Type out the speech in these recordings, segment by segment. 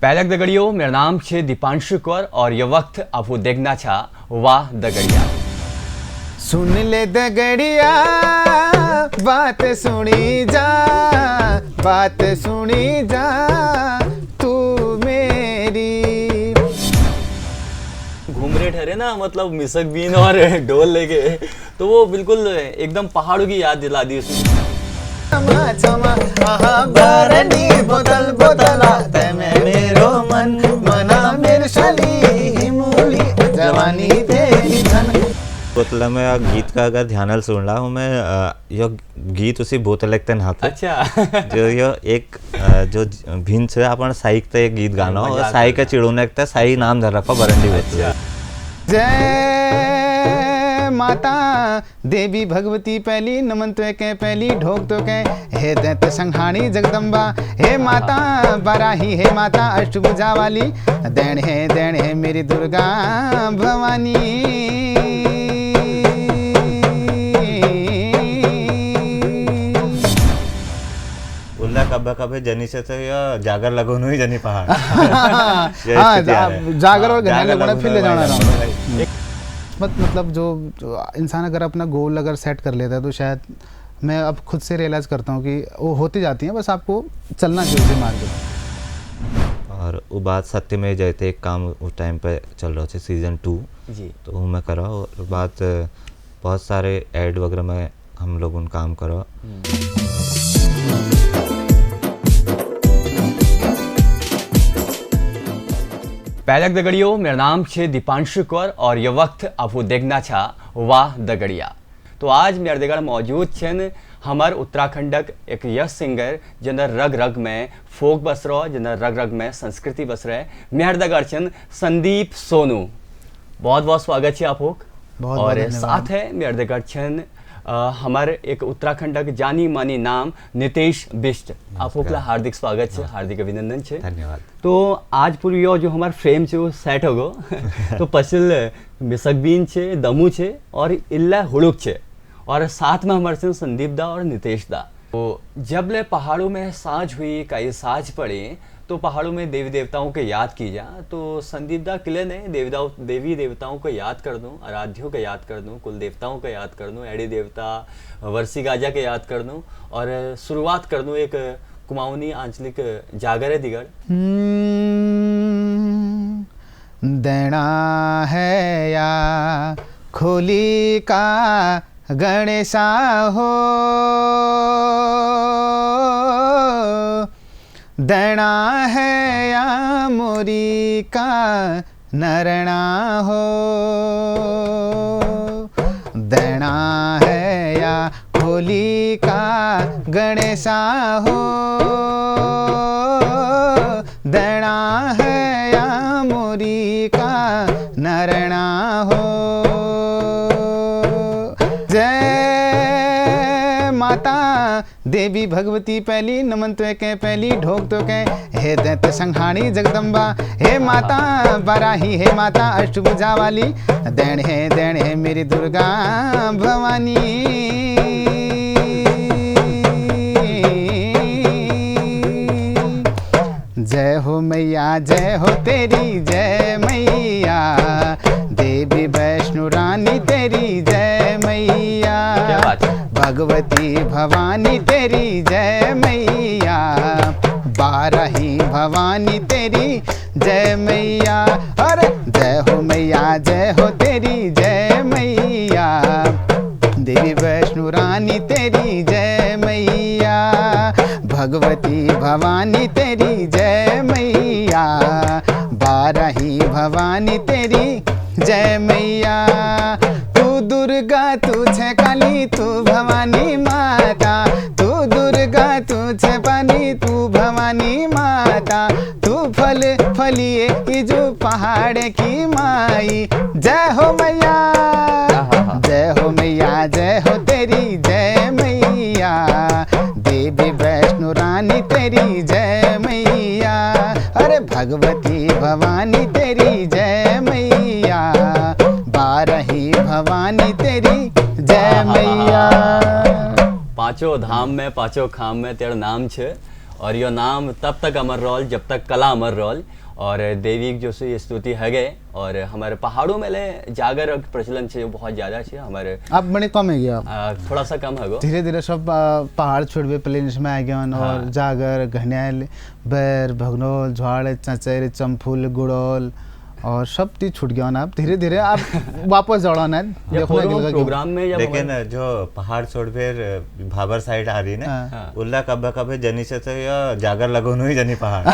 पहलक दगड़ियों, मेरा नाम है दीपांशु कौर और ये वक्त आपको देखना था वाह दगड़िया। सुन ले दगड़िया बात सुनी जा, बात सुनी जा तू मेरी। घूम रहे ठहरे ना, मतलब मिसक बीन और ढोल लेके, तो वो बिल्कुल एकदम पहाड़ों की याद दिला दी उसने। चमा चमा बरनी बोतल बोतला ते मेरो मन मना मेरे शली हिमूली जवानी तेरी धन। बोतल में गीत का अगर ध्यान सुन रहा हूँ मैं, यो गीत उसी बोतल एक नाते। अच्छा। जो यो एक जो भिन्न से अपन साई का एक गीत गाना और साई का चिड़ोने एक साई नाम धर रखा बरंडी बोतल। जय माता देवी भगवती पहली, नमन तो के पहली, ढोक तो के हे दैत्य संहारी जगदम्बा, हे माता बराही, हे माता अष्टभुजा वाली, दैन है मेरी दुर्गा भवानी। उल्ला कब्बे कब्बे जनी से तो या जागर लगोनो ही जनी पहाड़। हाँ जागर और गहने लगोना फिर ले जाना रहा। मतलब जो इंसान अगर अपना गोल अगर सेट कर लेता है तो शायद मैं अब खुद से रियलाइज़ करता हूँ कि वो होती जाती हैं, बस आपको चलना चाहिए उसी मार्ग पे। और वो बात सत्य में जैसे एक काम उस टाइम पे चल रहा था सीजन 2 जी, तो वो मैं करा और बात बहुत सारे ऐड वगैरह में हम लोग उन काम करा। पहलक दगड़ियों, मेरा नाम है दीपांशु कौर और ये वक्त आपको देखना था वाह दगड़िया। तो आज मेरे दगड़ मौजूद छन हमार उत्तराखंडक एक यश सिंगर जिनर रग रग में फोक बस रहा, जिनर रग रग में संस्कृति बस रहे, मेरे दगड़ छन संदीप सोनू। बहुत बहुत स्वागत है आप लोग। और साथ है मेरे दगड़ छन हमारे एक उत्तराखंड के जानी मानी नाम नितेश बिष्ट। आप लोग हार्दिक स्वागत है, हार्दिक अभिनंदन है। धन्यवाद। तो आज पूरी जो हमारे फ्रेम है वो सेट हो गो। तो पसिल मिसकबीन छे, दमू छे और इल्ला हुड़ुक छे और साथ में हमारे से संदीप दा और नितेश दा। तो जब ले पहाड़ों में साँझ हुई, कई साँझ पड़ी तो पहाड़ों में देवी देवताओं के याद की जा। तो संदीप दा किले ने देवी देवताओं को याद कर दूं, आराध्यों को याद कर दूं, कुल देवताओं को याद कर दूं, एड़ी देवता वर्षी गाजा के याद कर दूं और शुरुआत कर दूं एक कुमाऊनी आंचलिक जागर है दिगड़। देना है या खोली का गणेशा हो, देना है या मोरी का नरणा हो, देना है या होली का गणेशा हो, देना है या मोरी का नरणा हो। जय माता देवी भगवती पहली, नमन तो के पहली, ढोक तो के हे दैत्य संहारी जगदम्बा, हे माता बराही, हे माता अष्टभुजा वाली, दैन है मेरी दुर्गा भवानी। जय हो मैया, जय हो तेरी जय मैया, देवी वैष्णो रानी तेरी जय मैया, भगवती भवानी तेरी जय मैया, बाराही भवानी तेरी जय मैया। अरे जय हो मैया, जय हो तेरी जय मैया, देवी वैष्णो रानी तेरी जय मैया, भगवती भवानी तेरी जय मैया, बाराही भवानी तेरी जय मैया। तू दुर्गा तू छे काली तू भवानी माता, तू दुर्गा तू छे पानी तू भवानी माता, तू फल फलिए इजू पहाड़ की माई। जय हो मैया, जय हो मैया, जय हो तेरी जय मैया, देवी वैष्णो रानी तेरी जय मैया, अरे भगवती भवानी तेरी जय मैया, बारही भवानी तेरी जय मैया। पांचों धाम में पांचों खाम में तेरा नाम छे और यो नाम तब तक अमर रोल जब तक कला अमर रोल। और देवी जो से स्तुति है गए और हमारे पहाड़ों में ले जागर प्रचलन से बहुत ज़्यादा छे हमारे अब बड़े कम है गया, थोड़ा सा कम है गो। धीरे धीरे सब पहाड़ छोड़बे प्लेन्स में आ गए और जागर घनियाल बैर भगनोल ज्वाड़ चचेर चंफुल गुड़ोल और सब चीज छूट गया ना। अब धीरे धीरे आप वापस जड़ा ना प्रोग्राम में। लेकिन जो पहाड़ छोड़ फिर भाबर साइड आ रही ना उल्ला कब्बे कब्बे जनी से तो या जागर लगो नहीं जनी पहाड़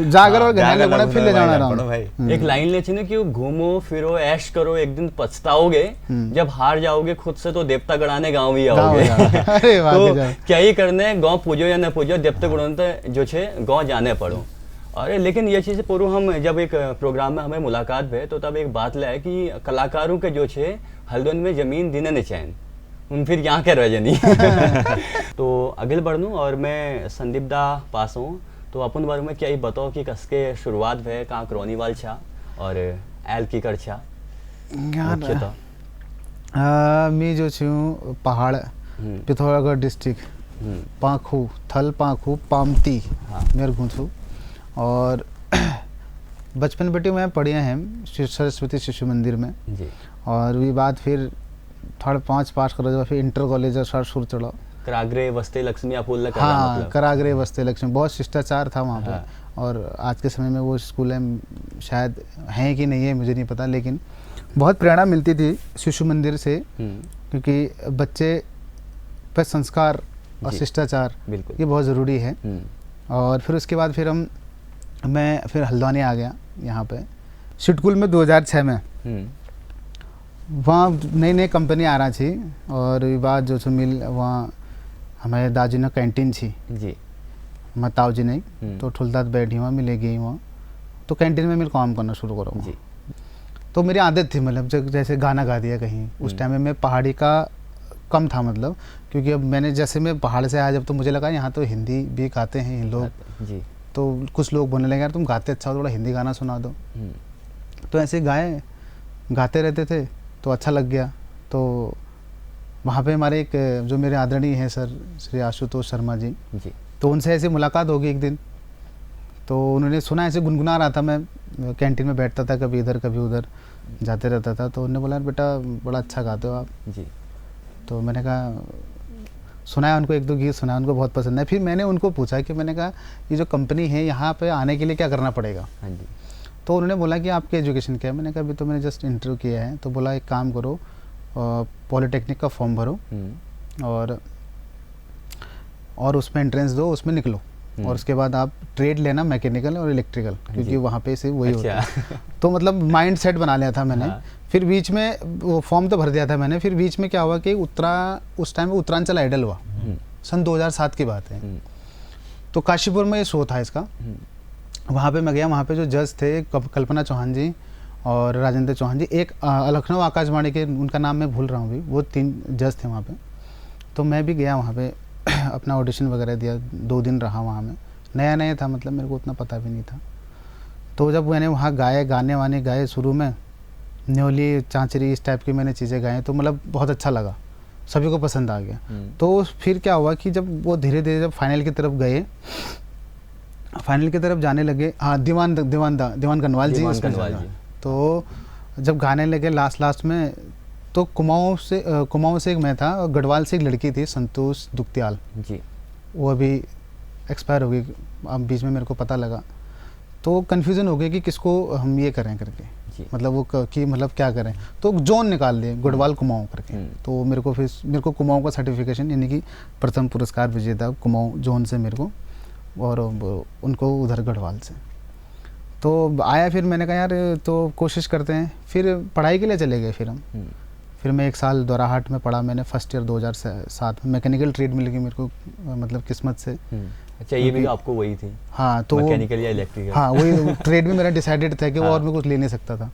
जागर और घनियाल लगोना फिर ले जाना रहा भाई। एक लाइन ले छे कि घूमो फिरो ऐश करो एक दिन पछताओगे, जब हार जाओगे खुद से तो देवता गढ़ाने गाँव भी आओगे। तो क्या ही करने गाँव पूजो या न पूजो देवता गढ़ाने जो छे गाँव जाने पड़ो। अरे लेकिन ये चीज़ पूर्व हम जब एक प्रोग्राम में हमें मुलाकात भे तो तब एक बात लाए कि कलाकारों के जो छे हल्द्वानी में जमीन दिने न चैन उन फिर यहाँ के रह जनी। तो आगे बढ़ूँ और मैं संदीप दा पास हूँ तो अपन बारे में क्या ही बताओ कि कसके शुरुआत भे कहाँ क्रोनीवाल छा और एल की कर छा मैं जो छूँ पहाड़ पिथौरागढ़ डिस्ट्रिक्ट पाखू थल पाखू पामती मेरे घूँ और बचपन बेटी में पढ़े हैं सरस्वती शिशु मंदिर में जी। और भी बाद फिर थर्ड 5 पास कर फिर इंटर कॉलेज सुर चढ़ा कराग्रे वस्ते लक्ष्मी आप हाँ मतलब। कराग्रे वस्ते लक्ष्मी बहुत शिष्टाचार था वहाँ पे। और आज के समय में वो स्कूल है शायद हैं कि नहीं है मुझे नहीं पता, लेकिन बहुत प्रेरणा मिलती थी शिशु मंदिर से क्योंकि बच्चे पर संस्कार और शिष्टाचार ये बहुत ज़रूरी है। और फिर उसके बाद फिर मैं फिर हल्द्वानी आ गया यहाँ पे सिटकुल में 2006 में। वहाँ नई नई कंपनी आ रहा थी और बाद जो सो मिल वहाँ हमारे दादी ने कैंटीन थी जी मताओ जी नहीं तो ठुलदात बैठी वहाँ मिले गई वहाँ तो कैंटीन में मिल काम करना शुरू करो जी। तो मेरी आदत थी मतलब जैसे गाना गा दिया कहीं उस टाइम में मैं पहाड़ी का कम था मतलब क्योंकि अब मैंने जैसे मैं पहाड़ से आया जब तो मुझे लगा यहाँ तो हिंदी भी गाते हैं लोग जी। तो कुछ लोग बोलने लगे यार तुम गाते अच्छा हो थोड़ा हिंदी गाना सुना दो। तो ऐसे गाते रहते थे तो अच्छा लग गया। तो वहाँ पे हमारे एक जो मेरे आदरणीय हैं सर श्री आशुतोष शर्मा जी तो उनसे ऐसे मुलाकात होगी एक दिन। तो उन्होंने सुना ऐसे गुनगुना रहा था, मैं कैंटीन में बैठता था कभी इधर कभी उधर जाते रहता था। तो उन्होंने बोला बेटा बड़ा अच्छा गाते हो आप जी। तो मैंने कहा सुनाया उनको 1-2 गीत सुनाया, उनको बहुत पसंद है। फिर मैंने उनको पूछा कि मैंने कहा ये जो कंपनी है यहाँ पे आने के लिए क्या करना पड़ेगा। हाँ जी। तो उन्होंने बोला कि आपकी एजुकेशन क्या है। मैंने कहा अभी तो मैंने जस्ट इंटरव्यू किया है। तो बोला एक काम करो पॉलिटेक्निक का फॉर्म भरो और उसमें एंट्रेंस दो, उसमें निकलो और उसके बाद आप ट्रेड लेना मैकेनिकल और इलेक्ट्रिकल क्योंकि वहाँ पे से वही होता है। तो मतलब माइंड सेट बना लिया था मैंने। फिर बीच में वो फॉर्म तो भर दिया था मैंने। फिर बीच में क्या हुआ कि उस टाइम में उत्तरांचल आइडल हुआ, सन 2007 की बात है। तो काशीपुर में ये शो था इसका, वहाँ पे मैं गया। वहाँ पे जो जज थे कल्पना चौहान जी और राजेंद्र चौहान जी, एक लखनऊ आकाशवाणी के उनका नाम मैं भूल रहा हूँ अभी, वो 3 जज थे वहाँ पे। तो मैं भी गया वहाँ पे अपना ऑडिशन वगैरह दिया, 2 दिन रहा वहाँ में। नया था मतलब मेरे को उतना पता भी नहीं था। तो जब मैंने वहाँ गाने वाने गाए शुरू में न्योली चांचरी इस टाइप की मैंने चीज़ें गाएँ तो मतलब बहुत अच्छा लगा, सभी को पसंद आ गया। तो फिर क्या हुआ कि जब वो धीरे धीरे जब फाइनल की तरफ गए, फाइनल की तरफ जाने लगे, हाँ दीवान कनवाल जी। तो जब गाने लगे लास्ट में तो कुमाऊँ से एक मैं था और गढ़वाल से एक लड़की थी संतोष दुखत्याल जी, वो अभी एक्सपायर हो गई। अब बीच में मेरे को पता लगा तो कन्फ्यूज़न हो गया कि किसको हम ये करें करके, मतलब वो कि मतलब क्या करें। तो जोन निकाल दिए गढ़वाल कुमाऊँ करके। तो मेरे को कुमाऊँ का सर्टिफिकेशन यानी कि प्रथम पुरस्कार विजेता कुमाऊँ जोन से मेरे को, और उनको उधर गढ़वाल से। तो आया फिर मैंने कहा यार तो कोशिश करते हैं। फिर पढ़ाई के लिए चले गए फिर मैं 1 साल दोराहाट में पढ़ा मैंने, फर्स्ट ईयर 2007 में। मैकेनिकल ट्रेड मिल गई मेरे को मतलब किस्मत से। अच्छा ये भी आपको वही थी? हाँ तो मैकेनिकल या इलेक्ट्रिकल? हाँ वही ट्रेड भी मेरा डिसाइडेड था कि वो और मैं कुछ ले नहीं सकता था।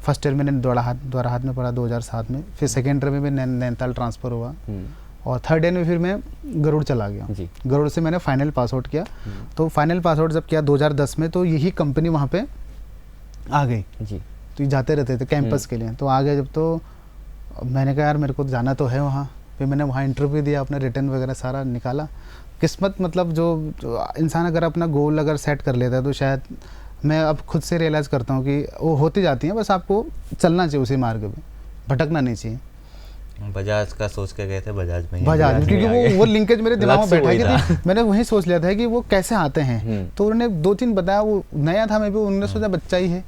फर्स्ट ईयर मैंने दोराहाट में पढ़ा 2007 में। फिर सेकेंड ईयर में नैनीताल ट्रांसफ़र हुआ और थर्ड ईयर में फिर मैं गरुड़ चला गया। गरुड़ से मैंने फाइनल पास आउट किया। तो फाइनल पास आउट जब किया 2010 में तो यही कंपनी वहाँ पे आ गई जी। तो जाते रहते थे कैंपस के लिए, तो आ गए जब तो मैंने कहा यार मेरे को जाना तो है वहाँ। फिर मैंने वहाँ इंटरव्यू दिया, अपना रिटर्न वगैरह सारा निकाला। किस्मत मतलब जो इंसान अगर अपना गोल अगर सेट कर लेता है तो शायद मैं अब खुद से रियलाइज़ करता हूँ कि वो होती जाती हैं, बस आपको चलना चाहिए उसी मार्ग पे, भटकना नहीं चाहिए। बजाज का सोच के गए थे, बजाज में बजाज में, क्योंकि वो लिंकेज मेरे दिमाग में बैठा लक्ष्य कि मैंने वही सोच लिया था कि वो कैसे आते हैं। तो उन्होंने 2-3 बताया, वो नया था, मैं भी उन्होंने सोचा बच्चा ही है,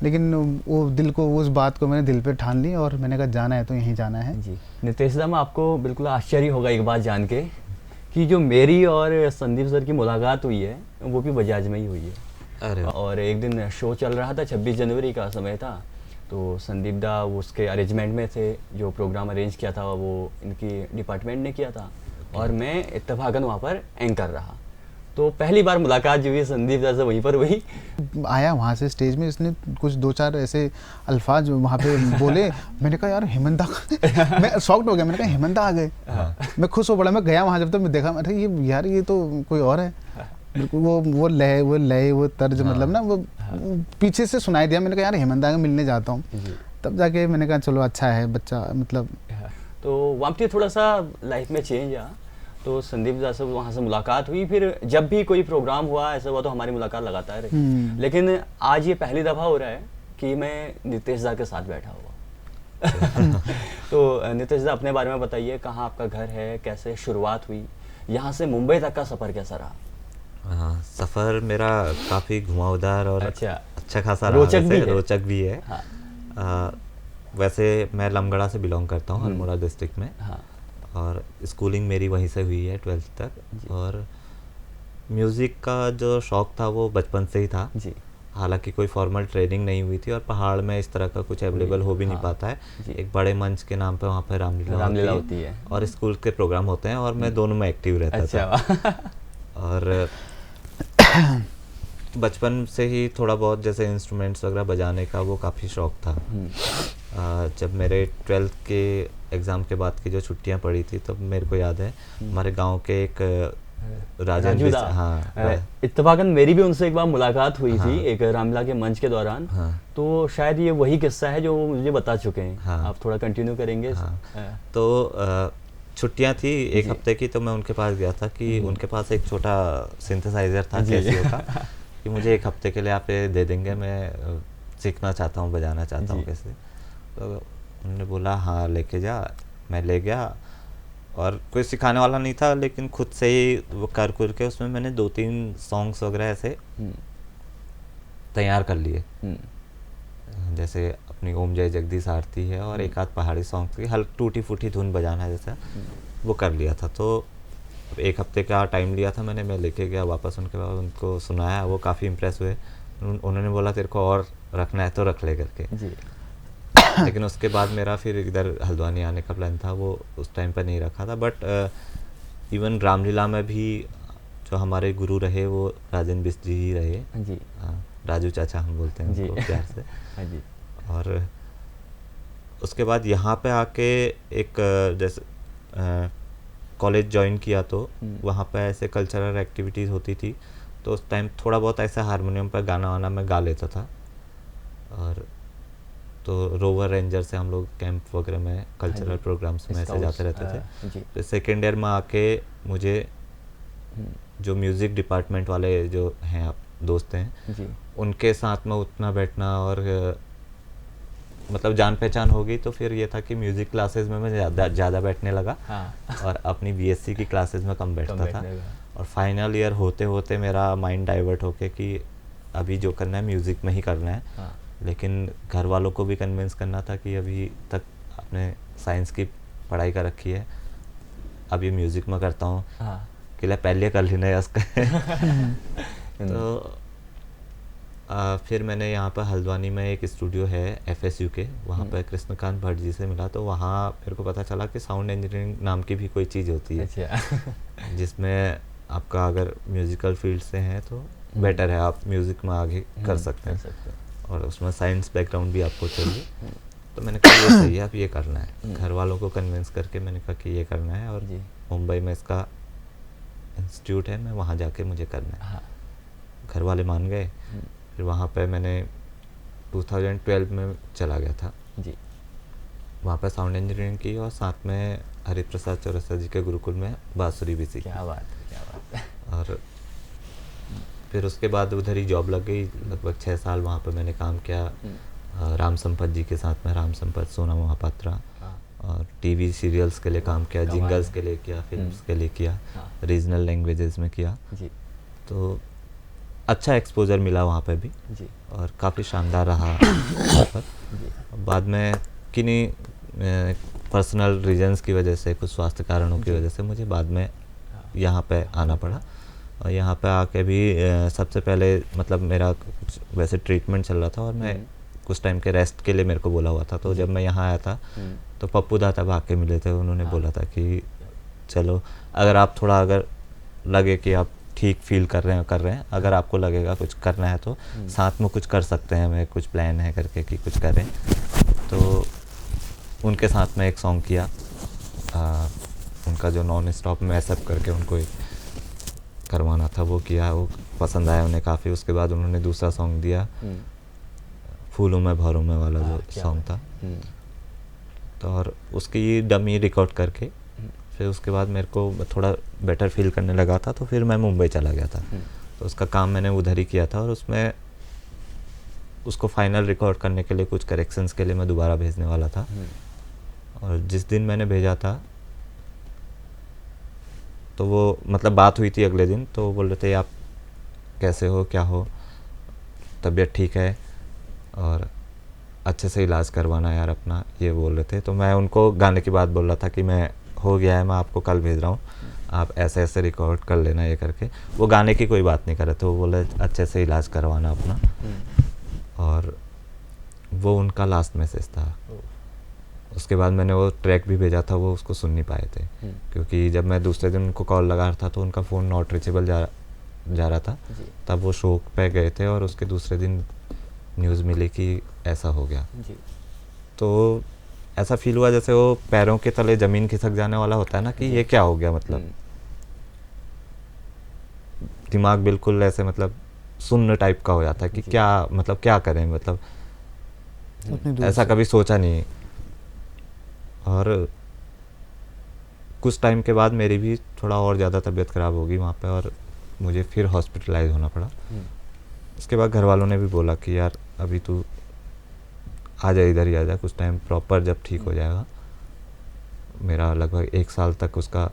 लेकिन वो दिल को, उस बात को मैंने दिल पे ठान ली और मैंने कहा जाना है तो यहीं जाना है जी। नितेश दा, मैं आपको बिल्कुल आश्चर्य होगा एक बात जान के कि जो मेरी और संदीप सर की मुलाकात हुई है वो भी बजाज में ही हुई है। अरे और एक दिन शो चल रहा था, 26 जनवरी का समय था, तो संदीप दा वो उसके अरेंजमेंट में थे, जो प्रोग्राम अरेंज किया था वो इनकी डिपार्टमेंट ने किया था और मैं इत्तेफाकन वहाँ पर एंकर रहा। तो पहली बार मुलाकात जो हुई संदीप दा से वहीं पर हुई। आया वहाँ से स्टेज में, इसने कुछ 2-4 ऐसे अल्फाज वहाँ पे बोले, मैंने कहा यार हेमंत दा मैं शॉक्ड हो गया, मैंने कहा हेमंत दा आ गए। मैं खुश हो पड़ा, मैं गया वहाँ, जब तक मैं देखा मैं ये यार ये तो कोई और है बिल्कुल। वो लय वो तर्ज, मतलब ना वो पीछे से सुनाई दिया। मैंने कहा यार हेमंत दा के मिलने जाता हूँ, तब जाके मैंने कहा चलो अच्छा है बच्चा, मतलब। तो वहाँ पे थोड़ा सा लाइफ में चेंज आया, तो संदीप दा से वहाँ से मुलाकात हुई। फिर जब भी कोई प्रोग्राम हुआ ऐसा हुआ तो हमारी मुलाकात लगातार रही, लेकिन आज ये पहली दफ़ा हो रहा है कि मैं नितेश दा के साथ बैठा हुआ। तो नितेश दा, अपने बारे में बताइए, कहाँ आपका घर है, कैसे शुरुआत हुई, यहाँ से मुंबई तक का सफ़र कैसा रहा? हाँ, सफ़र मेरा काफ़ी घुमावदार और अच्छा खासा रोचक भी है। हाँ। वैसे मैं लमगड़ा से बिलोंग करता हूँ, अल्मोड़ा डिस्ट्रिक्ट में। हाँ। और स्कूलिंग मेरी वहीं से हुई है 12th तक। और म्यूज़िक का जो शौक़ था वो बचपन से ही था जी। हालांकि कोई फॉर्मल ट्रेनिंग नहीं हुई थी और पहाड़ में इस तरह का कुछ अवेलेबल हो भी नहीं पाता है। एक बड़े मंच के नाम पे वहाँ पर रामलीला होती है और स्कूल के प्रोग्राम होते हैं और मैं दोनों में एक्टिव रहता था। और बचपन से ही थोड़ा बहुत जैसे इंस्ट्रूमेंट्स वगैरह बजाने का वो काफ़ी शौक़ था। जब मेरे 12th के एग्ज़ाम के बाद की जो छुट्टियां पड़ी थी तब मेरे को याद है हमारे गांव के एक राजू दा, हाँ, इत्तेफाकन मेरी भी उनसे एक बार मुलाकात हुई थी एक रामलीला के मंच के दौरान। तो शायद ये वही किस्सा है जो मुझे बता चुके हैं। आप थोड़ा कंटिन्यू करेंगे। तो छुट्टियां थी एक हफ्ते की, तो मैं उनके पास गया था कि उनके पास एक छोटा सिंथेसाइजर था कैसियो का कि मुझे एक हफ्ते के लिए आप ये दे देंगे, मैं सीखना चाहता हूँ, बजाना चाहता हूँ कैसे। तो उन्होंने बोला हाँ लेके जा। मैं ले गया और कोई सिखाने वाला नहीं था, लेकिन खुद से ही वो कर के उसमें मैंने 2-3 सॉन्ग्स वगैरह ऐसे तैयार कर लिए। जैसे अपनी ओम जय जगदीश आरती है और एक आध पहाड़ी सॉन्ग की हल्की टूटी फूटी धुन बजाना जैसा वो कर लिया था। तो एक हफ्ते का टाइम लिया था मैंने, मैं लेके गया वापस, उनके बाद उनको सुनाया, वो काफ़ी इम्प्रेस हुए। उन्होंने बोला तेरे को और रखना है तो रख ले करके जी। लेकिन उसके बाद मेरा फिर इधर हल्द्वानी आने का प्लान था, वो उस टाइम पर नहीं रखा था। बट इवन रामलीला में भी जो हमारे गुरु रहे वो राजेंद्र बिष्ट जी ही रहे जी। राजू चाचा हम बोलते हैं उनको प्यार से जी। और उसके बाद यहाँ पे आके एक जैसे कॉलेज ज्वाइन किया तो वहाँ पे ऐसे कल्चरल एक्टिविटीज़ होती थी, तो उस टाइम थोड़ा बहुत ऐसा हारमोनियम पर गाना वाना मैं गा लेता था। और तो रोवर रेंजर से हम लोग कैंप वगैरह में कल्चरल प्रोग्राम्स में ऐसे जाते रहते थे। तो सेकेंड ईयर में आके मुझे जो म्यूज़िक डिपार्टमेंट वाले जो हैं आप दोस्त हैं जी। उनके साथ में उठना बैठना और मतलब जान पहचान हो गई, तो फिर ये था कि म्यूज़िक क्लासेस में मैं ज़्यादा बैठने लगा। और अपनी बीएससी की क्लासेस में कम बैठता था। और फाइनल ईयर होते होते मेरा माइंड डाइवर्ट होके कि अभी जो करना है म्यूज़िक में ही करना है। लेकिन घर वालों को भी कन्विंस करना था कि अभी तक आपने साइंस की पढ़ाई कर रखी है, अब ये म्यूज़िक में करता हूँ कि ले पहले कर लेना उसका। तो फिर मैंने यहाँ पर हल्द्वानी में एक स्टूडियो है FSU के, वहाँ पर कृष्णकांत भट्ट जी से मिला। तो वहाँ मेरे को पता चला कि साउंड इंजीनियरिंग नाम की भी कोई चीज़ होती है जिसमें आपका अगर म्यूज़िकल फील्ड से हैं तो बेटर है, आप म्यूज़िक में आगे कर सकते हैं और उसमें साइंस बैकग्राउंड भी आपको चाहिए। तो मैंने कहा ये सही है, अब ये करना है। घर वालों को कन्विंस करके मैंने कहा कि ये करना है और मुंबई में इसका इंस्टीट्यूट है, मैं वहाँ जाके मुझे करना है। घर वाले मान गए। फिर वहाँ पे मैंने 2012 में चला गया था जी। वहाँ पे साउंड इंजीनियरिंग की और साथ में हरिप्रसाद चौरसिया जी के गुरुकुल में बांसुरी भी सीखी। क्या बात है, क्या बात है। और फिर उसके बाद उधर ही जॉब लग गई, लगभग 6 साल वहाँ पे मैंने काम किया राम संपत जी के साथ में, राम संपत, सोना महापात्रा, हाँ, और टीवी सीरियल्स के लिए काम किया, कमाल जिंगल्स है। के लिए किया, फिल्म्स के लिए किया, हाँ, रीजनल लैंग्वेजेस में किया। जी तो अच्छा एक्सपोजर मिला वहाँ पे भी, जी और काफ़ी शानदार रहा वहाँ पर। जी बाद में किन्हीं पर्सनल रीजंस की वजह से, कुछ स्वास्थ्य कारणों की जी। वजह से मुझे बाद में यहाँ पे आना पड़ा। और यहाँ पे आके भी सबसे पहले मतलब मेरा कुछ वैसे ट्रीटमेंट चल रहा था, और मैं कुछ टाइम के रेस्ट के लिए मेरे को बोला हुआ था। तो जब मैं यहाँ आया था तो पप्पू दा तब आके मिले थे, उन्होंने बोला था कि चलो अगर आप थोड़ा, अगर लगे कि आप ठीक फील कर रहे हैं, अगर आपको लगेगा कुछ करना है तो साथ में कुछ कर सकते हैं, मैं कुछ प्लान है करके कि कुछ करें। तो उनके साथ में एक सॉन्ग किया, उनका जो नॉन स्टॉप मैसअप करके उनको एक करवाना था वो किया, वो पसंद आया उन्हें काफ़ी। उसके बाद उन्होंने दूसरा सॉन्ग दिया, फूलों में भौरों में वाला जो सॉन्ग था, तो और उसकी डमी रिकॉर्ड करके फिर उसके बाद मेरे को थोड़ा बेटर फील करने लगा था, तो फिर मैं मुंबई चला गया था। तो उसका काम मैंने उधर ही किया था, और उसमें उसको फाइनल रिकॉर्ड करने के लिए कुछ करेक्शंस के लिए मैं दोबारा भेजने वाला था। और जिस दिन मैंने भेजा था तो वो मतलब बात हुई थी अगले दिन, तो वो बोल रहे थे आप कैसे हो, क्या हो, तबीयत ठीक है और अच्छे से इलाज करवाना यार अपना, ये बोल रहे थे। तो मैं उनको गाने की बात बोल रहा था कि मैं हो गया है, मैं आपको कल भेज रहा हूँ, आप ऐसे ऐसे रिकॉर्ड कर लेना ये करके। वो गाने की कोई बात नहीं कर रहे थे, वो बोले अच्छे से इलाज करवाना अपना। और वो उनका लास्ट मैसेज था। उसके बाद मैंने वो ट्रैक भी भेजा था, वो उसको सुन नहीं पाए थे, क्योंकि जब मैं दूसरे दिन उनको कॉल लगा रहा था तो उनका फ़ोन नॉट रीचेबल जा रहा था। तब वो शोक पे गए थे, और उसके दूसरे दिन न्यूज़ मिली कि ऐसा हो गया। तो ऐसा फील हुआ जैसे वो पैरों के तले ज़मीन खिसक जाने वाला होता है ना, कि ये क्या हो गया, मतलब दिमाग बिल्कुल ऐसे मतलब सुन्न टाइप का हो जाता है कि क्या मतलब क्या करें, मतलब ऐसा कभी सोचा नहीं। और कुछ टाइम के बाद मेरी भी थोड़ा और ज़्यादा तबीयत ख़राब हो गई वहाँ पे, और मुझे फिर हॉस्पिटलाइज होना पड़ा। उसके बाद घर वालों ने भी बोला कि यार अभी तू आ जा, इधर ही आ जा, कुछ टाइम प्रॉपर जब ठीक हो जाएगा। मेरा लगभग 1 साल तक उसका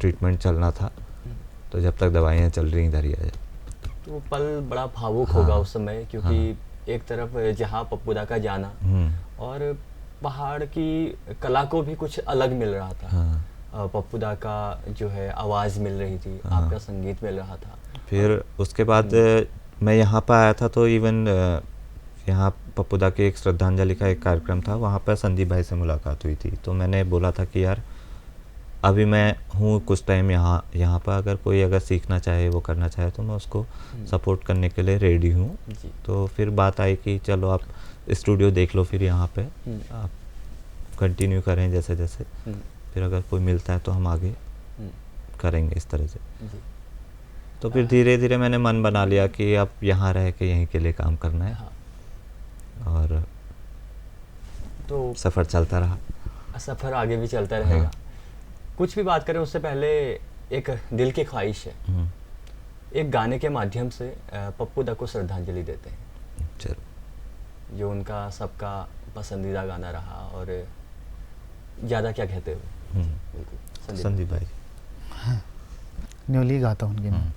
ट्रीटमेंट चलना था, तो जब तक दवाइयाँ चल रही इधर ही आ जा। तो वो पल बड़ा भावुक होगा उस समय, क्योंकि एक तरफ जहाँ पप्पू दा का जाना और पहाड़ की कला को भी कुछ अलग मिल रहा था। पप्पू दा का जो है आवाज़ मिल रही थी, आपका संगीत मिल रहा था। फिर उसके बाद मैं यहाँ पर आया था, तो इवन यहाँ पप्पू दा के एक श्रद्धांजलि का एक कार्यक्रम था, वहाँ पर संदीप भाई से मुलाकात हुई थी। तो मैंने बोला था कि यार अभी मैं हूँ कुछ टाइम यहाँ पर, अगर कोई अगर सीखना चाहे, वो करना चाहे, तो मैं उसको सपोर्ट करने के लिए रेडी हूँ। तो फिर बात आई कि चलो आप स्टूडियो देख लो, फिर यहाँ पे आप कंटिन्यू करें जैसे जैसे, फिर अगर कोई मिलता है तो हम आगे करेंगे इस तरह से। तो फिर धीरे धीरे मैंने मन बना लिया कि अब यहाँ रह के यहीं के लिए काम करना है। और तो सफ़र चलता रहा, सफ़र आगे भी चलता रहेगा। कुछ भी बात करें उससे पहले एक दिल की ख्वाहिश है, एक गाने के माध्यम से पप्पू दा को श्रद्धांजलि देते हैं। चलो, जो उनका सबका पसंदीदा गाना रहा, और ज़्यादा क्या कहते हो? संदीप भाई न्योली गाता हूँ उनकी मैं,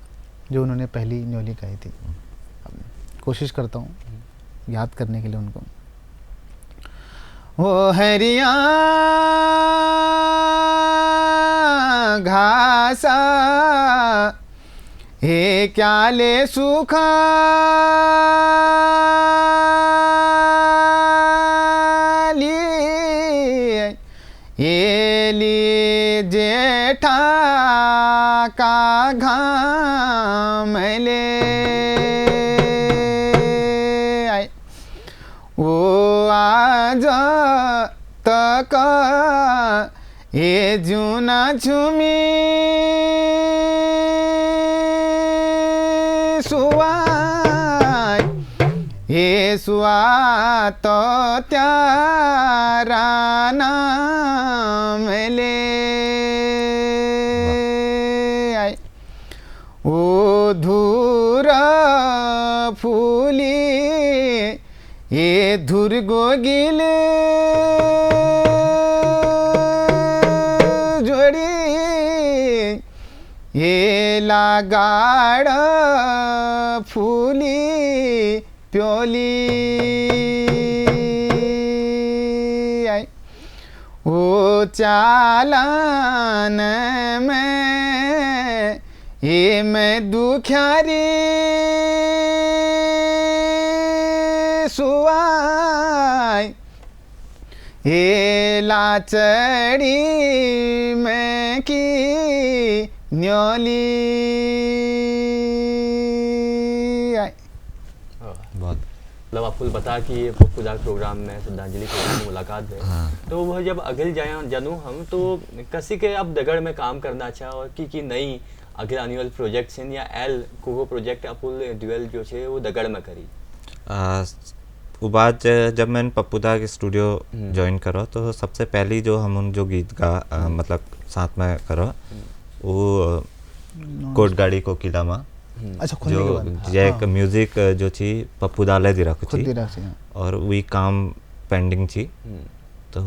जो उन्होंने पहली न्योली गाई थी। कोशिश करता हूँ याद करने के लिए उनको। ओ हरिया घासा हे क्या ले सुखा ये ली जेठा का घाम ले आए, वो आज तक ये जूना झूमी सुवाई, ये सुआ तो त्यारा नाम ले। फूली ये धुर गोगिल जोड़ी ये लगाड़ फूली प्योली आई ओ चालान में ये मैं दुखियारी सुवाई ये लाचड़ी में की न्योली आई। बहुत मतलब आपको बता कि ये पप्पू दा प्रोग्राम में श्रद्धांजलि प्रोग्राम में मुलाकात है। हाँ। तो वह जब अगल जाया जानू हम तो कसी के अब दगड़ में काम करना अच्छा और की नई अगले एनुअल प्रोजेक्ट हैं या एल को प्रोजेक्ट अपुल ड्यूअल जो छे वो दगड़ में करी। वो बात जब मैंने पप्पू दा के स्टूडियो ज्वाइन करो तो सबसे पहली जो हम उन जो गीत का मतलब साथ में करो वो कोट गाड़ी को किला माँ अच्छा खुलने के जो बाद एक म्यूजिक जो छी पप्पू दा ले दिरा खुद कुछ दिरा से हाँ। और वही काम पेंडिंग छी तो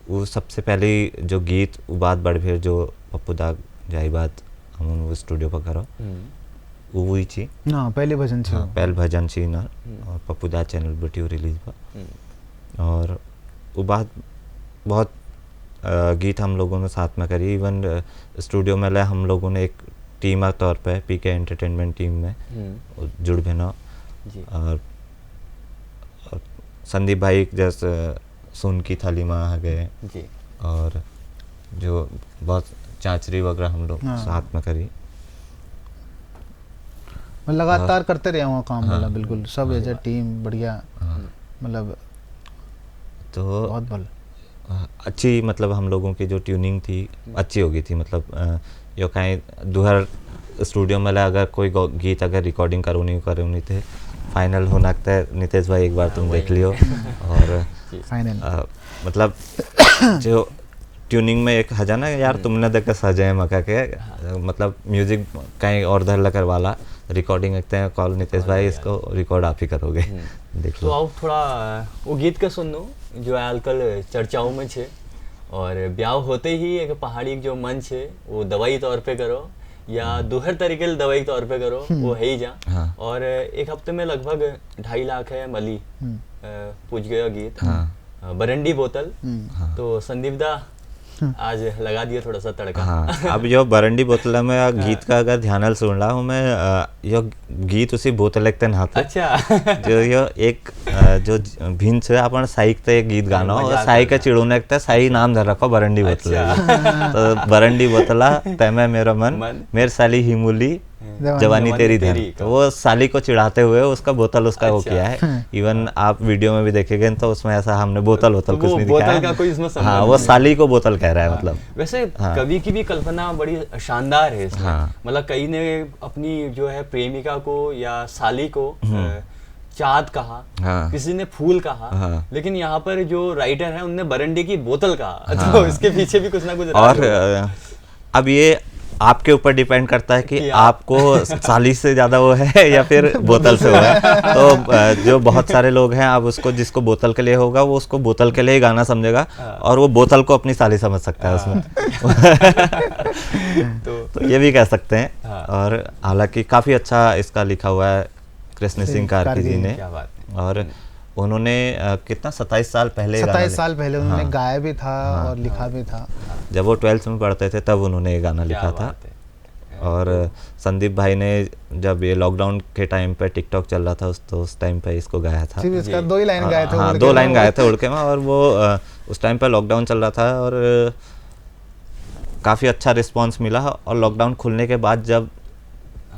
वो सबसे पहले जो गीत वो बात बढ़ फिर जो पप्पू दा जाई बात हम वो स्टूडियो पर करो वो वही छी ना पहले भजन छे हाँ, पहल भजन छी ना और पप्पू दा चैनल बटी रिलीज पर और वो बात बहुत गीत हम लोगों ने साथ में करी। इवन स्टूडियो में ले हम लोगों ने एक टीम के तौर पे पीके एंटरटेनमेंट टीम में जुड़ भेना और संदीप भाई जैसे सुन की थाली में आ गए और जो बहुत चाचरी वगैरह हम लोग साथ में करी लगातार करते रहे वहाँ काम वाला बिल्कुल सब एज ए टीम बढ़िया मतलब तो बहुत बल अच्छी मतलब हम लोगों की जो ट्यूनिंग थी अच्छी हो गई थी मतलब यो कहीं दुहर स्टूडियो में अगर कोई गीत अगर रिकॉर्डिंग करूँ थे फाइनल होना था नितेश भाई एक बार तुम देख लियो और फाइनल मतलब जो ट्यूनिंग में एक हजा ना यार तुमने देखा सजाए मका के मतलब म्यूजिक कहीं और धर कर वाला रिकॉर्डिंग रखते हैं कॉल नितेश भाई इसको रिकॉर्ड आप ही करोगे देख लो। तो आप थोड़ा वो गीत का सुन लो जो आजकल चर्चाओं में छे और ब्याह होते ही एक पहाड़ी जो मंच है वो दवाई तौर पे करो या दूहर तरीके दवाई तौर पे करो वो है ही जा। हाँ। और एक हफ्ते में लगभग 2.5 लाख है मली पूछ गया गीत बरंडी बोतल। तो संदीप दा आज लगा दिया थोड़ा सा तड़का। हाँ अब यो बरंडी बोतल में गीत का अगर ध्यान सुन रहा हूँ मैं यो गीत उसी बोतल एक तन हाथ अच्छा जो यो एक जो भिन्न से अपन साइक ते गीत गाना और साई का चिड़ूने एक साई नाम धर रखो बरंडी बोतल तो बरंडी बोतला तैमे मेरा मन मेरे साली हिमूली जवानी तेरी धन तो वो साली को चिढ़ाते हुए उसका बोतल उसका वो किया है। इवन आप वीडियो में भी देखेंगे तो उसमें ऐसा हमने बोतल कुछ नहीं दिखाया। हाँ वो साली को बोतल कह रहा है मतलब वैसे कवि की भी कल्पना बड़ी शानदार है इसमें। मतलब कई ने अपनी जो है प्रेमिका को या साली को चाँद कहा किसी ने फूल कहा लेकिन यहाँ पर जो राइटर है उनने बरंडी की बोतल कहा। तो इसके पीछे भी कुछ ना कुछ और अब ये आपके ऊपर डिपेंड करता है कि आपको साली से ज्यादा वो है या फिर बोतल से हुआ है। तो जो बहुत सारे लोग हैं आप उसको जिसको बोतल के लिए होगा वो उसको बोतल के लिए ही गाना समझेगा और वो बोतल को अपनी साली समझ सकता है उसमें। तो ये भी कह सकते हैं। और हालांकि काफी अच्छा इसका लिखा हुआ है कृष्ण सिंह कार्की जी ने और उन्होंने कितना 27 साल पहले उन्होंने गाया भी था और लिखा भी था। जब वो 12th में पढ़ते थे तब उन्होंने ये गाना लिखा था। और संदीप भाई ने जब ये लॉकडाउन के टाइम पे टिकटॉक चल रहा था उस टाइम पे इसको गाया था। सिर्फ इसका 2 ही लाइन गाए थे। हाँ 2 लाइन गाए थे उड़के में और वो उस टाइम पे लॉकडाउन चल रहा था और काफ़ी अच्छा रिस्पांस मिला। और लॉकडाउन खुलने के बाद जब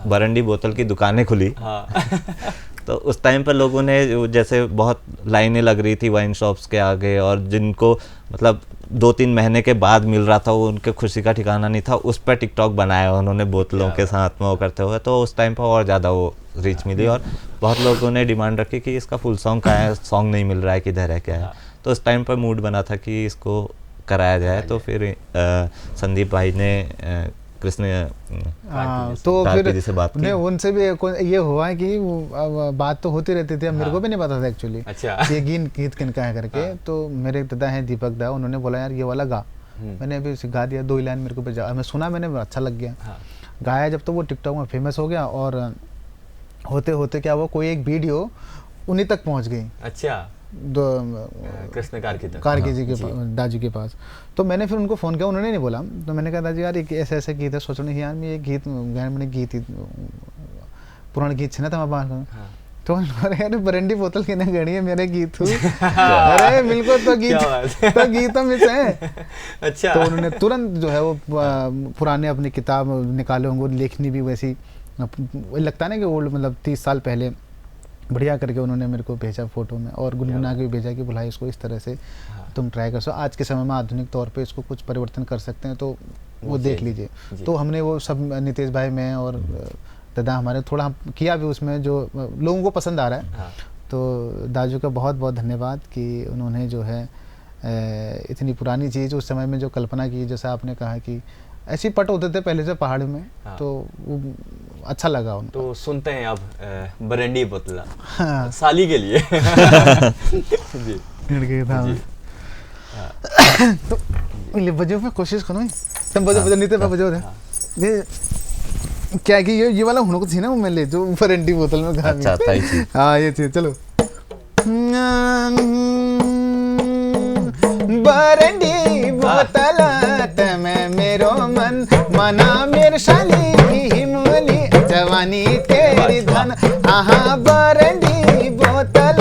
बरंडी बोतल की दुकानें खुली तो उस टाइम पर लोगों ने जैसे बहुत लाइनें लग रही थी वाइन शॉप्स के आगे और जिनको मतलब 2-3 महीने के बाद मिल रहा था वो उनके खुशी का ठिकाना नहीं था। उस पर टिकटॉक बनाया उन्होंने बोतलों के साथ में वो करते हुए तो उस टाइम पर और ज़्यादा वो रीच मिली और बहुत लोगों ने डिमांड रखी कि इसका फुल सॉन्ग क्या है, सॉन्ग नहीं मिल रहा है, किधर है, क्या है। तो उस टाइम पर मूड बना था कि इसको कराया जाए। तो फिर संदीप भाई ने कृष्ण तो कार्की फिर जी से बात की। नहीं, उनसे भी ये हुआ है कि अब बात तो होती रहती थी, अब मेरे को भी नहीं पता था एक्चुअली अच्छा। ये गीत किनका है करके। तो मेरे दादा हैं दीपक दा, उन्होंने बोला यार ये वाला गा। मैंने अभी गा दिया, 2 लाइन मेरे को बजा, मैं सुना, मैंने अच्छा लग गया, गाया जब, तो वो टिकटॉक में फेमस हो गया। और होते होते क्या हुआ, कोई एक वीडियो उन्हीं तक पहुंच गई। अच्छा, कृष्ण कार्की जी के दाजू के पास। तो मैंने फिर उनको फ़ोन किया, उन्होंने नहीं बोला। तो मैंने कहा दाजू यार एक ऐसे ऐसे गीत है, सोच रही यार मैं ये गीत मैंने गीत पुराने गीत छे ना तमाम। तो यार बरंडी बोतल किने गणी है मेरे गीत अरे बिल्कुल, तो गीत मिस है। अच्छा। तो उन्होंने तुरंत जो है वो पुराने अपनी किताब निकाले होंगे, लेखनी भी वैसी लगता है ना कि ओल्ड, मतलब 30 साल पहले बढ़िया करके उन्होंने मेरे को भेजा फोटो में, और गुनगुना के भी भेजा कि बुलाई इसको इस तरह से तुम ट्राई कर सो, आज के समय में आधुनिक तौर पे इसको कुछ परिवर्तन कर सकते हैं, तो वो देख लीजिए। तो हमने वो सब नितेश भाई में और दादा हमारे थोड़ा किया भी उसमें, जो लोगों को पसंद आ रहा है। तो दाजू का बहुत बहुत धन्यवाद कि उन्होंने जो है इतनी पुरानी चीज़ उस समय में जो कल्पना की, जैसा आपने कहा कि ऐसे पट होते थे पहले से पहाड़ में। तो वो अच्छा लगा उनको। तो सुनते हैं अब बरंडी बोतला साली के लिए। जी तो ले बजो में कोशिश करो, तुम बजो नहीं तो बजो दे। क्या है कि ये वाला होने को थी ना, वो मैं ले जो बरंडी बोतल में गा। अच्छा था ही। हाँ ये चीज, चलो। बरंडी बोतल में मेरो मन मना मेर शाली हिमली जवानी तेरी धन। आहा बरंडी बोतल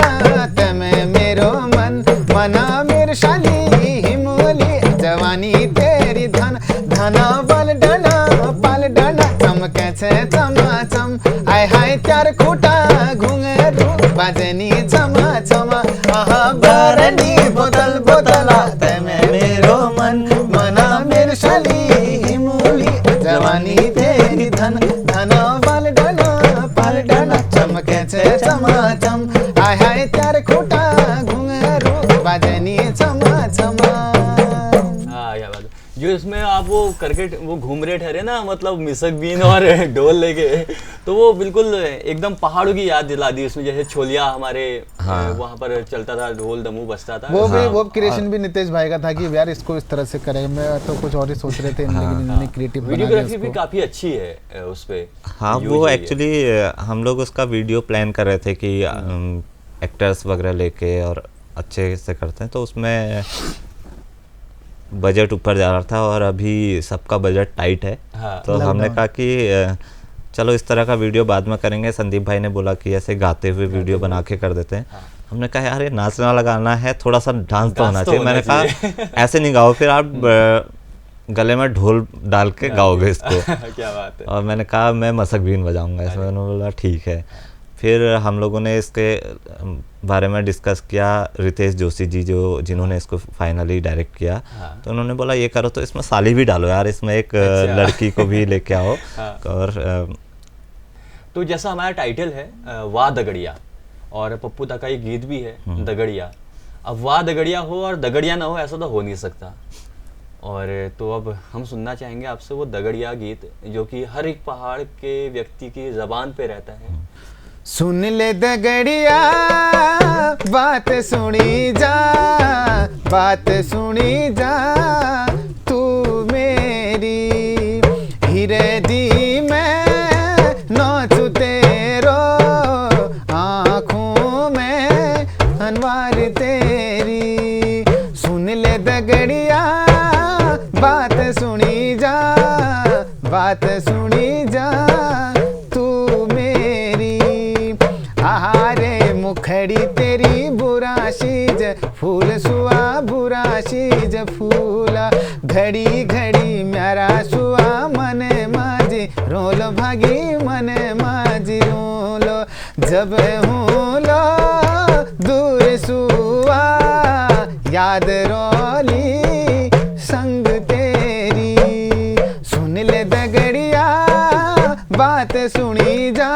में मेरो मन मना मेर शाली हिमली जवानी तेरी धन। धना बल डना पल डना चमके छे चमाचम। हाय हाय त्यार खूटा घुंघरू बाजनी चमा चमा। आहा बरंडी बोतल बोतला में मेरो मन मना मेर शाली हिमूली जवानी तेरी धन। धना बल डना पल डना चमके छे चमाचम। हाय हाय त्यार खूटा घुंघरू बाजनी चमा चमा। जो इसमें आप वो करके वो घूम रहे ठहरे ना, मतलब मिसक बीन और ढोल लेके, तो वो बिल्कुल एकदम पहाड़ों की याद दिला दी उसमें। जैसे छोलिया हमारे वहाँ पर चलता था, ढोल दमू बजता था। वो भी वो क्रिएशन भी नितेश भाई का था कि यार इसको इस तरह से करें। मैं तो कुछ और ही सोच रहे थे, लेकिन इन्होंने क्रिएटिव वीडियोग्राफी भी काफी अच्छी है उस पे। हाँ, वो एक्चुअली हम लोग उसका वीडियो प्लान कर रहे थे कि एक्टर्स वगैरह लेके और अच्छे से करते हैं, तो उसमें बजट ऊपर जा रहा था और अभी सबका बजट टाइट है। तो हमने कहा कि चलो इस तरह का वीडियो बाद में करेंगे। संदीप भाई ने बोला कि ऐसे गाते हुए वीडियो बना के कर देते हैं। हमने कहा यार ये नाचने वाला गाना है, थोड़ा सा डांस तो होना चाहिए। मैंने कहा ऐसे नहीं गाओ, फिर आप गले में ढोल डाल के गाओगे इसको। क्या बात है। और मैंने कहा मैं मसक बीन बजाऊंगा इसमें। उन्होंने बोला ठीक है। फिर हम लोगों ने इसके बारे में डिस्कस किया। रितेश जोशी जी जिन्होंने इसको फाइनली डायरेक्ट किया, तो उन्होंने बोला ये करो तो इसमें साली भी डालो यार, इसमें एक लड़की को भी लेके आओ। और तो जैसा हमारा टाइटल है वाह दगड़िया, और पप्पू दा का एक गीत भी है दगड़िया। अब वाह दगड़िया हो और दगड़िया ना हो, ऐसा तो हो नहीं सकता। और तो अब हम सुनना चाहेंगे आपसे वो दगड़िया गीत, जो कि हर एक पहाड़ के व्यक्ति की ज़बान पे रहता है। सुन ले दगड़िया बात सुनी जा, बात सुनी जा तू मेरी। हीरे दी मैं नाचू तेरो, आँखों में अनवार तेरी। सुन ले दगड़िया बात सुनी जा, बात सुनी जा तू मेरी। आहारे मुखड़ी तेरी बुरा शीज फूल सुआ, बुरा शीज फूला। घड़ी घड़ी मेरा सुआ मने माजी रोल भागी, मने माजी रोलो। जब हूँ लो दूर सुआ याद रोली संग तेरी। सुन ले दगड़िया बात सुनी जा,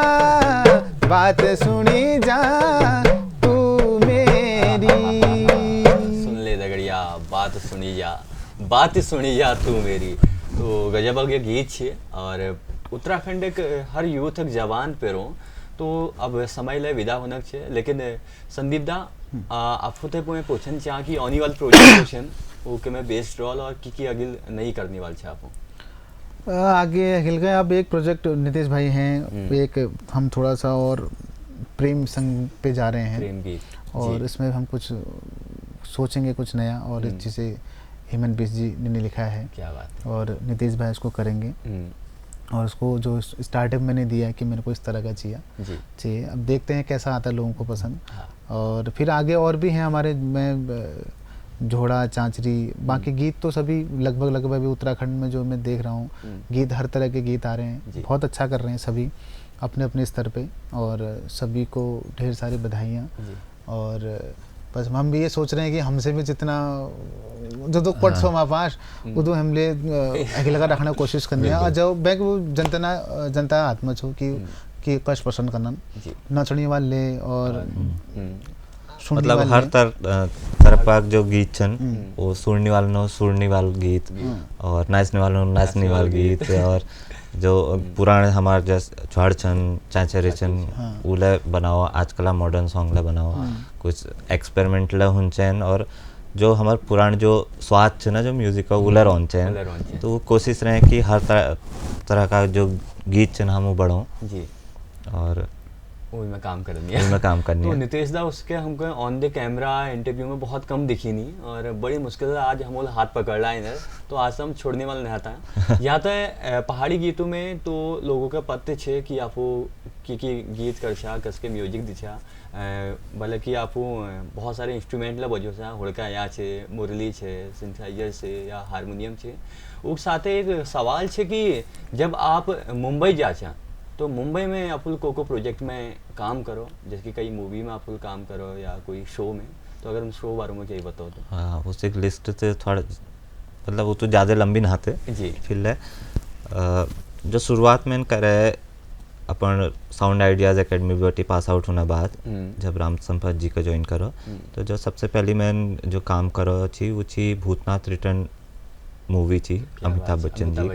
बात सुनी जा तू मेरी। सुन ले दगड़िया बात सुनी जा, बात सुनी जा तू मेरी। तो गजब के गीत छे और उत्तराखंड एक हर यूथ एक जवान पे रहो तो अब समय ले विदा होना छे लेकिन संदीप दा आप होते पूछन चाह कि आने वाले प्रोजेक्ट छन वो के में बेस्ड रोल और की अगिल नहीं करने वाले छे आप आगे हिल गए। अब एक प्रोजेक्ट नितेश भाई हैं, एक हम थोड़ा सा और प्रेम संग पे जा रहे हैं, प्रेम गीत और इसमें हम कुछ सोचेंगे कुछ नया, और इस चीज़ से हेमंत बिष्ट जी ने लिखा है, क्या बात है, और नितेश भाई इसको करेंगे। और उसको जो स्टार्टअप मैंने दिया है कि मेरे को इस तरह का चाहिए, अब देखते हैं कैसा आता है लोगों को पसंद। हाँ। और फिर आगे और भी हैं हमारे, मैं झोड़ा चांचरी, बाकी गीत तो सभी लगभग भी उत्तराखंड में जो मैं देख रहा हूँ गीत, हर तरह के गीत आ रहे हैं, बहुत अच्छा कर रहे हैं सभी अपने अपने स्तर पे, और सभी को ढेर सारी बधाइयाँ। और बस हम भी ये सोच रहे हैं कि हमसे भी जितना जो पट सो माँ पास वो तो हमले अकेले का रखना कोशिश करनी है, और जो बैग वो जनता हाथ में छो कि कश पसंद करना नचनी वाले और मतलब हर तरफ का जो गीत छन वो सुनने वाले गीत और नाचने वाले गीत, और जो पुराने हमारे जैसे छड़ छन चाचरे छन उले बनाओ, आजकल मॉडर्न सॉन्ग ले बनाओ, कुछ एक्सपेरिमेंट ले हुन चैन, और जो हमारे पुराने जो स्वाद छे ना जो म्यूजिक का उलर ऑन चैन, तो वो कोशिश रहे कि हर तरह का जो गीत छन हम बढ़ो जी, और में काम करनी है। तो नितेश दा उसके हमको ऑन द कैमरा इंटरव्यू में बहुत कम दिखी नहीं, और बड़ी मुश्किल से आज हम हाथ पकड़ रहा है इधर, तो आज हम छोड़ने वाला नहीं था। यहाँ तो पहाड़ी गीतों में तो लोगों का पत्ते छे कि आप की गीत करछा कसके म्यूजिक दिछा, भले कि आप बहुत सारे इंस्ट्रूमेंट ला बजो सा, हुड़का या छे, मुरली छे, सिंथेसाइजर से या हारमोनियम छे। उस साथे एक सवाल छे कि जब आप मुंबई जा तो मुंबई में आप को प्रोजेक्ट में काम करो, जैसे कि कई मूवी में आप काम करो या कोई शो में, तो अगर हम शो बारे में क्या बताओ तो? हाँ, उस एक लिस्ट से थोड़ा मतलब वो तो ज़्यादा लंबी नहाते जी फिर जो शुरुआत में करे अपन साउंड आइडियाज़ एकेडमी बटी पास आउट होने बाद जब राम संपत जी का ज्वाइन करो, तो जो सबसे पहली मैं जो काम करो छी वो छी भूतनाथ रिटर्न मूवी थी अमिताभ बच्चन जी,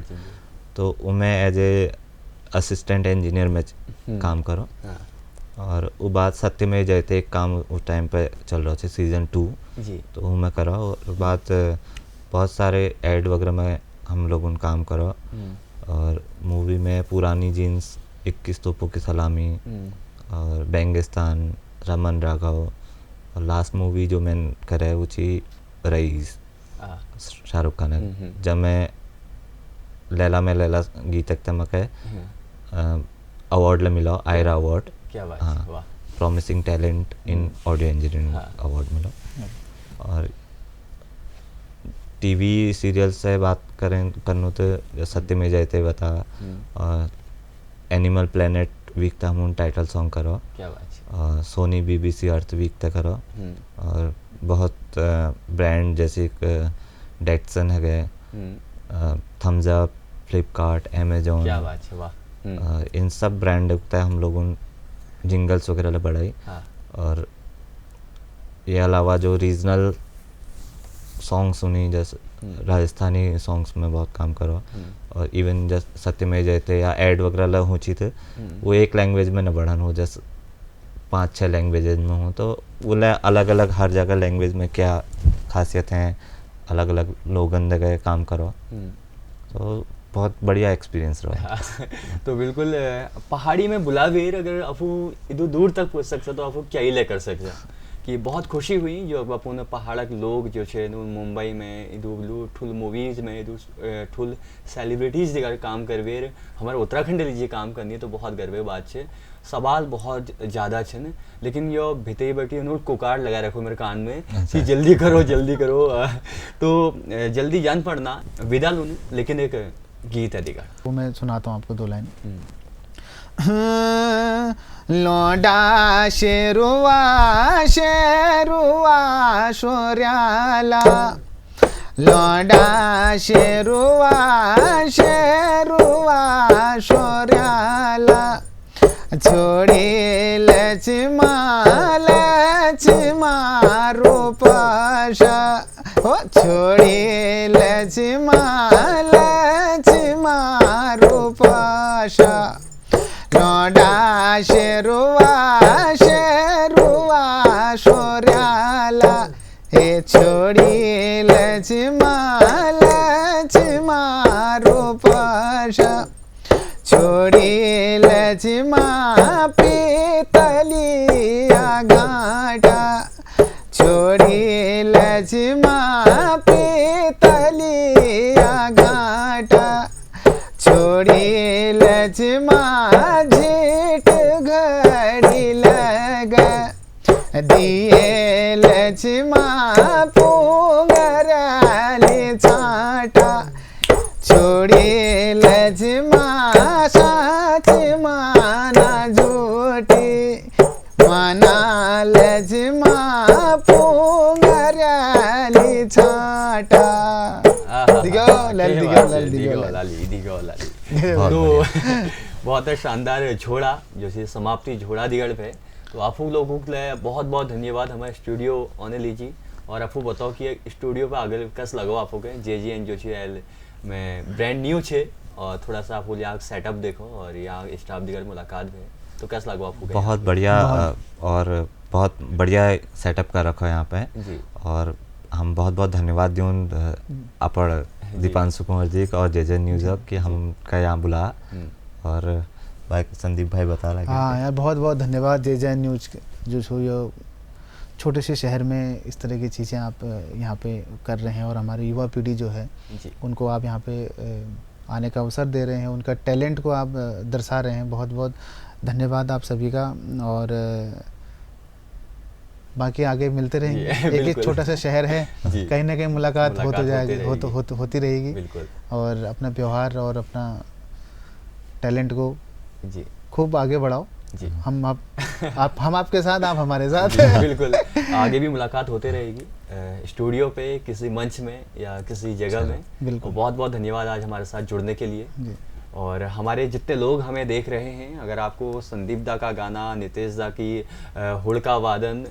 तो उमें एज ए असिस्टेंट इंजीनियर में काम करो। और वो बाद सत्यमेव जयते एक काम उस टाइम पे चल रहा था सीजन 2 जी, तो वो मैं करा, और बाद बहुत सारे ऐड वगैरह में हम लोग उन काम करो, और मूवी में पुरानी जीन्स 21 तोपों की सलामी और बेंगिस्तान, रमन राघव, और लास्ट मूवी जो मैंने करे वो थी रईस शाहरुख खान है, जब मैं लैला में लैला गीत तक अवार्ड ले मिला, आयरा अवार्ड, क्या बात, हाँ, promising talent in audio engineering award मिला। और टीवी सीरियल से बात करनो तो सत्यमेव जयते बता, और एनिमल प्लेनेट वीक तक हम टाइटल सॉन्ग करो, क्या बात, और सोनी बीबीसी अर्थ वीक तक करो, और बहुत ब्रांड जैसे डेटसन है गए, थम्स अप, फ्लिपकार्ट, अमेजोन, क्या बात है, वाह, इन सब ब्रांड का हम लोगों जिंगल्स वगैरह बढ़ाई। और ये अलावा जो रीजनल सॉन्ग सुनी, जैसे राजस्थानी सॉन्ग्स में बहुत काम करो, और इवन जैसे सत्यमेव जयते या ऐड वगैरह होची थे वो एक लैंग्वेज में न बढ़न हो, जैसे 5-6 लैंग्वेजेज में हो, तो वो अलग अलग हर जगह लैंग्वेज में क्या खासियत हैं, अलग अलग लोगन जगह काम करो, तो बहुत बढ़िया एक्सपीरियंस रहा। तो बिल्कुल पहाड़ी में बुलावेर अगर आपको इधर दूर तक पहुँच सकता तो आपको क्या ही ले कर सकता कि बहुत खुशी हुई जो अपन पहाड़ के लोग जो छे मुंबई में इधर ठुल मूवीज में इधर ठुल सेलिब्रिटीज जगह काम करवेर हमारे उत्तराखंड लीजिए काम करनी है, तो बहुत गर्व बात है। सवाल बहुत ज़्यादा छे, लेकिन यो भितरी बैठी उन्होंने कोकार लगा रखो मेरे कान में कि जल्दी करो तो जल्दी जान पड़ना विदा लूँ, लेकिन एक गीत है दिगा वो मैं सुनाता हूँ आपको 2 लाइन। लौंडा शेरुआ शोर्याला, लौंडा शेरुआ शोर्याला, छोड़ी लचमा रूपशा, छोड़ी लचमा शेरुवा शेरुवा शोर्याला हे छोडी लक्ष्मा लक्ष्मा रूपश छोडी लक्ष्मा पितलिया घाटा छोडी लक्ष्मा पितलिया घाटा छोडी लक्ष्मा झीट घड़ी लग दिए लक्ष्मा पुंगराली छाटा छोड़ी लक्ष्मा साथ माना झूठी माना लक्ष्मा पुंगराली छाटा दिगो लाल दिगो लाल दिगो लाल दिगो लाली बहुत तो बढ़िया। बहुत शानदार झोड़ा जैसे समाप्ति झोड़ा दिगड़ पे तो आप लोगों के लिए बहुत बहुत धन्यवाद हमारे स्टूडियो आने लीजिए और आपको बताओ कि स्टूडियो पे आगे कस लगो आपको के JJN जो छे में ब्रांड न्यू छे और थोड़ा सा आपको यहाँ सेटअप देखो और यहाँ स्टाफ दिगड़ मुलाकात में तो कस लगो आपको के? बहुत बढ़िया और बहुत बढ़िया सेटअप कर रखा है यहाँ पे जी। और हम बहुत बहुत धन्यवाद दूँ अपन दीपांशु कुंवर जी का और JJ न्यूज़ कि हम का यहाँ बुला और भाई संदीप भाई बता रहा हाँ यार बहुत बहुत धन्यवाद JJ न्यूज जो छो ये छोटे से शहर में इस तरह की चीज़ें आप यहाँ पे कर रहे हैं और हमारी युवा पीढ़ी जो है जी। उनको आप यहाँ पे आने का अवसर दे रहे हैं उनका टैलेंट को आप दर्शा रहे हैं बहुत बहुत धन्यवाद आप सभी का और बाकी आगे मिलते रहेंगे एक एक छोटा सा शहर है जी। कहीं ना कहीं मुलाकात हो तो मुलाकात जाएगी होती रहेगी बिल्कुल और अपना व्यवहार और अपना टैलेंट को जी खूब आगे बढ़ाओ जी हम आपके साथ आप हमारे साथ जी, बिल्कुल आगे भी मुलाकात होते रहेगी स्टूडियो पे किसी मंच में या किसी जगह में बिल्कुल। बहुत बहुत धन्यवाद आज हमारे साथ जुड़ने के लिए जी। और हमारे जितने लोग हमें देख रहे हैं अगर आपको संदीप दा का गाना नितेश दा की हुड़का वादन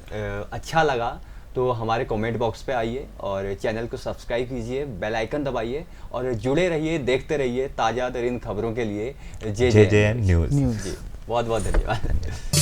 अच्छा लगा तो हमारे कमेंट बॉक्स पे आइए और चैनल को सब्सक्राइब कीजिए बेल आइकन दबाइए और जुड़े रहिए देखते रहिए ताज़ा तरीन खबरों के लिए JJN न्यूज़। जी बहुत बहुत धन्यवाद।